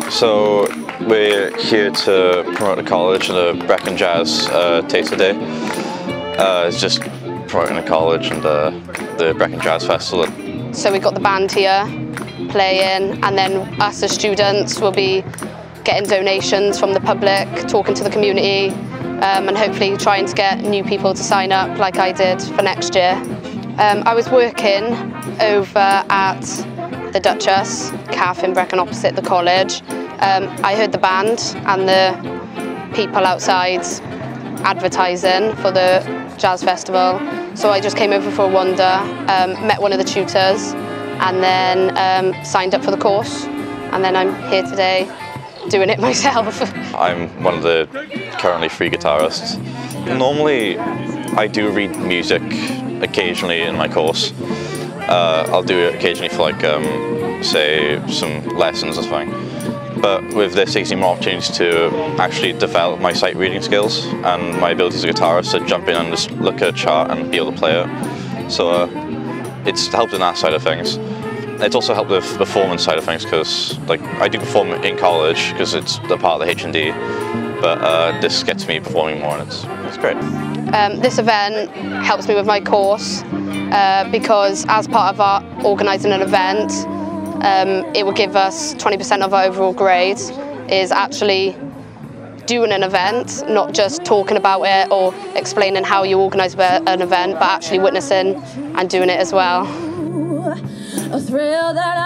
So we're here to promote the college and the Brecon Jazz Taster Day. It's just promoting the college and the Brecon Jazz Festival. So we've got the band here playing, and then us as students will be getting donations from the public, talking to the community, and hopefully trying to get new people to sign up like I did for next year. I was working over at the Duchess cafe in Brecon opposite the college. I heard the band and the people outside advertising for the jazz festival, so I just came over for a wander, met one of the tutors, and then signed up for the course, and then I'm here today doing it myself. I'm one of the currently free guitarists. Normally I do read music occasionally in my course. I'll do it occasionally for like say some lessons or something. But with this, it gives me more opportunities to actually develop my sight reading skills and my ability as a guitarist to jump in and just look at a chart and be able to play it. So it's helped in that side of things. It's also helped with the performance side of things because like I do perform in college because it's a part of the H&D, but this gets me performing more and it's great. This event helps me with my course because as part of our organising an event, it will give us 20% of our overall grade is actually doing an event, not just talking about it or explaining how you organise an event, but actually witnessing and doing it as well. A thrill that